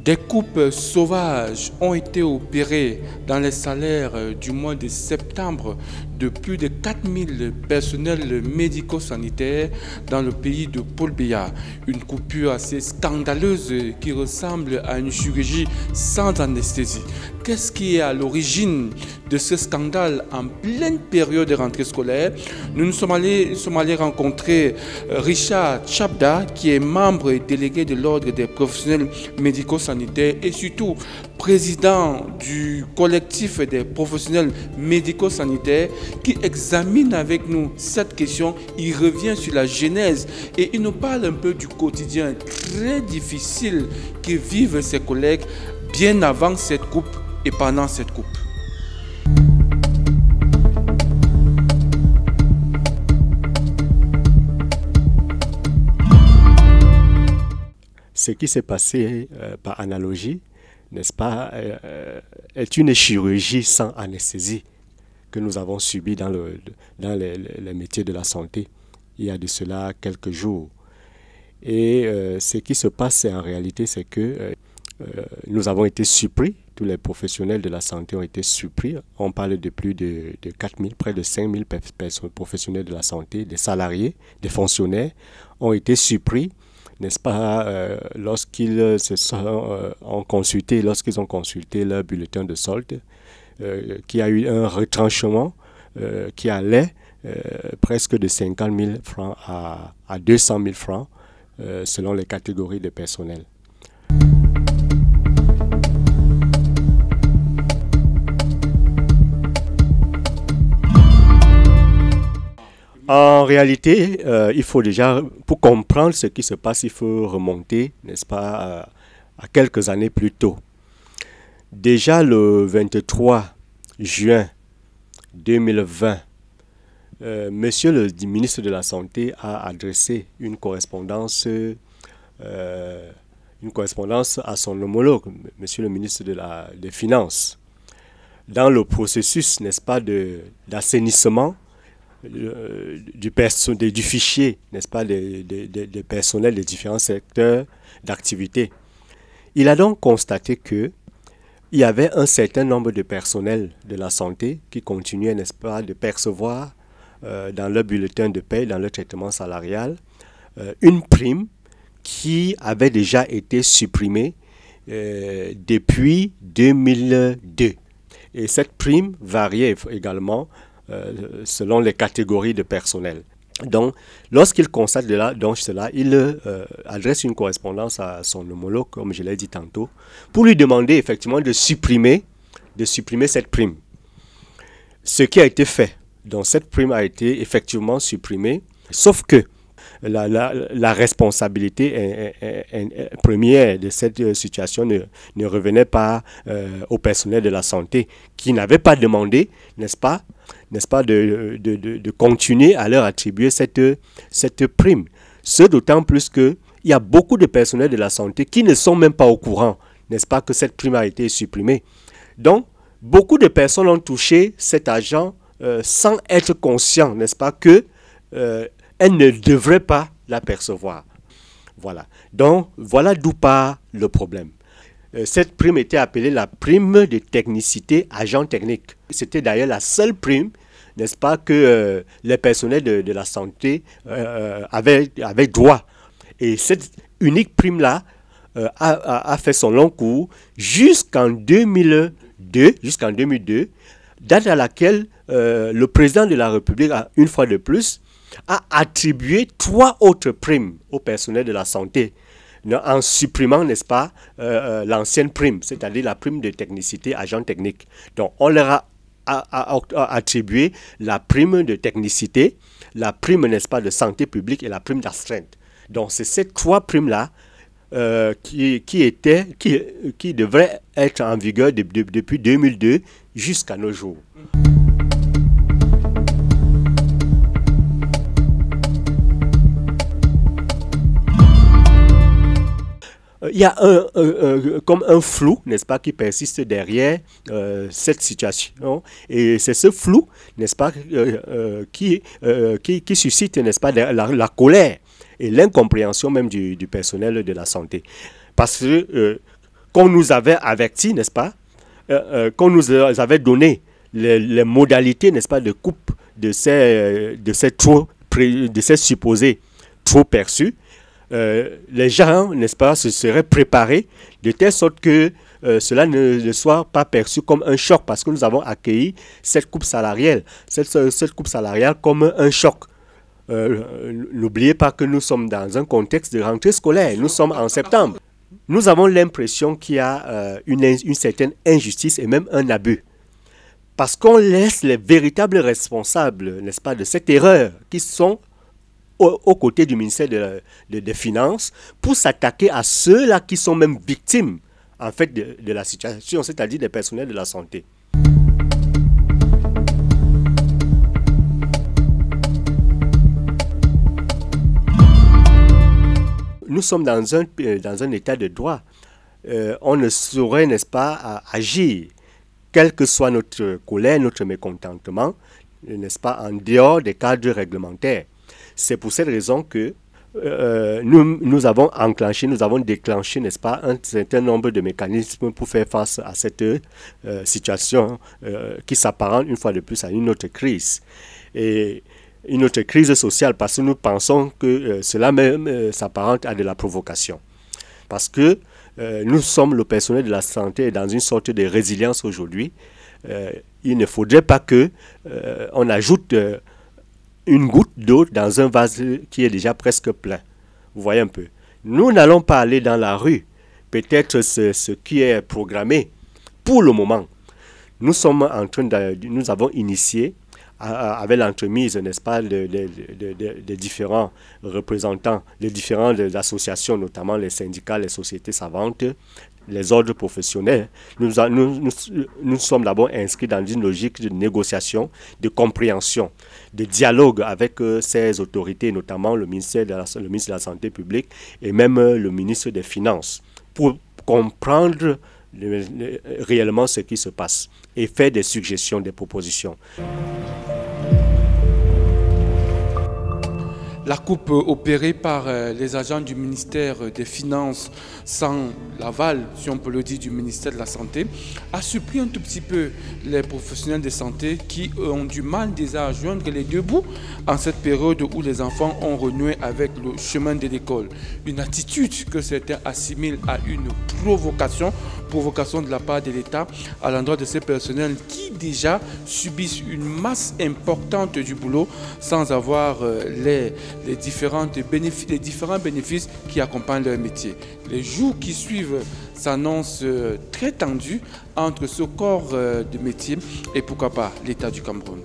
Des coupes sauvages ont été opérées dans les salaires du mois de septembre de plus de 4000 personnels médico-sanitaires dans le pays de Paul Biya. Une coupure assez scandaleuse qui ressemble à une chirurgie sans anesthésie. Qu'est-ce qui est à l'origine de ce scandale en pleine période de rentrée scolaire? Nous sommes allés rencontrer Richard Chabda, qui est membre et délégué de l'Ordre des professionnels médico-sanitaires et surtout président du collectif des professionnels médico-sanitaires, qui examine avec nous cette question. Il revient sur la genèse et il nous parle un peu du quotidien très difficile que vivent ses collègues bien avant cette coupe et pendant cette coupe. Ce qui s'est passé par analogie, n'est-ce pas, est une chirurgie sans anesthésie que nous avons subie dans les métiers de la santé il y a de cela quelques jours. Et ce qui se passe en réalité, c'est que nous avons été surpris, tous les professionnels de la santé ont été surpris. On parle de plus de 4000, près de 5000 professionnels de la santé, des salariés, des fonctionnaires ont été surpris, n'est-ce pas, lorsqu'ils ont consulté leur bulletin de solde, qu'il y a eu un retranchement qui allait presque de 50 000 francs à 200 000 francs selon les catégories de personnel. En réalité, il faut déjà, pour comprendre ce qui se passe, il faut remonter, n'est-ce pas, à quelques années plus tôt. Déjà le 23 juin 2020, Monsieur le ministre de la Santé a adressé une correspondance à son homologue, Monsieur le ministre des Finances, dans le processus, n'est-ce pas, d'assainissement du fichier, n'est-ce pas, des personnels des différents secteurs d'activité. Il a donc constaté qu'il y avait un certain nombre de personnels de la santé qui continuaient, n'est-ce pas, de percevoir dans leur bulletin de paie, dans leur traitement salarial, une prime qui avait déjà été supprimée depuis 2002. Et cette prime variait également selon les catégories de personnel. Donc, lorsqu'il constate cela, il adresse une correspondance à son homologue, comme je l'ai dit tantôt, pour lui demander effectivement de supprimer cette prime. Ce qui a été fait. Donc, cette prime a été effectivement supprimée, sauf que la responsabilité première de cette situation ne revenait pas au personnel de la santé qui n'avait pas demandé, n'est-ce pas, de continuer à leur attribuer cette prime. Ce d'autant plus qu'il y a beaucoup de personnels de la santé qui ne sont même pas au courant, n'est-ce pas, que cette prime a été supprimée. Donc, beaucoup de personnes ont touché cet argent sans être conscients, n'est-ce pas, que elles ne devraient pas l'apercevoir. Voilà. Donc, voilà d'où part le problème. Cette prime était appelée la prime de technicité agent technique. C'était d'ailleurs la seule prime, n'est-ce pas, que les personnels de la santé avaient droit. Et cette unique prime-là a fait son long cours jusqu'en 2002, date à laquelle le président de la République, une fois de plus, a attribué 3 autres primes au personnel de la santé, en supprimant, n'est-ce pas, l'ancienne prime, c'est-à-dire la prime de technicité agent technique. Donc, on leur a attribué la prime de technicité, la prime, n'est-ce pas, de santé publique et la prime d'astreinte. Donc, c'est ces 3 primes-là qui devraient être en vigueur depuis 2002 jusqu'à nos jours. Il y a comme un flou, n'est-ce pas, qui persiste derrière cette situation. Et c'est ce flou, n'est-ce pas, qui suscite, n'est-ce pas, la colère et l'incompréhension même du personnel de la santé. Parce que qu'on nous avait averti, n'est-ce pas, qu'on nous avait donné les modalités, n'est-ce pas, de coupe de ces supposés trop perçus, les gens, n'est-ce pas, se seraient préparés de telle sorte que cela ne soit pas perçu comme un choc, parce que nous avons accueilli cette coupe salariale, cette coupe salariale comme un choc. N'oubliez pas que nous sommes dans un contexte de rentrée scolaire, nous sommes en septembre. Nous avons l'impression qu'il y a une certaine injustice et même un abus. Parce qu'on laisse les véritables responsables, n'est-ce pas, de cette erreur, qui sont aux côtés du ministère des Finances, pour s'attaquer à ceux-là qui sont même victimes, en fait, de la situation, c'est-à-dire des personnels de la santé. Nous sommes dans un état de droit. On ne saurait, n'est-ce pas, agir, quelle que soit notre colère, notre mécontentement, n'est-ce pas, en dehors des cadres réglementaires. C'est pour cette raison que nous avons déclenché, n'est-ce pas, un certain nombre de mécanismes pour faire face à cette situation qui s'apparente une fois de plus à une autre crise. Et une autre crise sociale, parce que nous pensons que cela même s'apparente à de la provocation. Parce que nous sommes le personnel de la santé dans une sorte de résilience aujourd'hui. Il ne faudrait pas qu'on ajoute une goutte d'eau dans un vase qui est déjà presque plein. Vous voyez un peu. Nous n'allons pas aller dans la rue. Peut-être ce qui est programmé pour le moment. Nous avons initié avec l'entremise, n'est-ce pas, des différents représentants, des différentes associations, notamment les syndicats, les sociétés savantes, les ordres professionnels. Nous sommes d'abord inscrits dans une logique de négociation, de compréhension, de dialogue avec ces autorités, notamment le ministre de la Santé publique et même le ministre des Finances, pour comprendre réellement ce qui se passe et faire des suggestions, des propositions. La coupe opérée par les agents du ministère des Finances sans l'aval, si on peut le dire, du ministère de la Santé, a surpris un tout petit peu les professionnels de santé qui ont du mal déjà à joindre les deux bouts en cette période où les enfants ont renoué avec le chemin de l'école. Une attitude que certains assimilent à une provocation de la part de l'État à l'endroit de ces personnels qui déjà subissent une masse importante du boulot sans avoir les différents bénéfices qui accompagnent leur métier. Les jours qui suivent s'annoncent très tendus entre ce corps de métier et pourquoi pas l'État du Cameroun.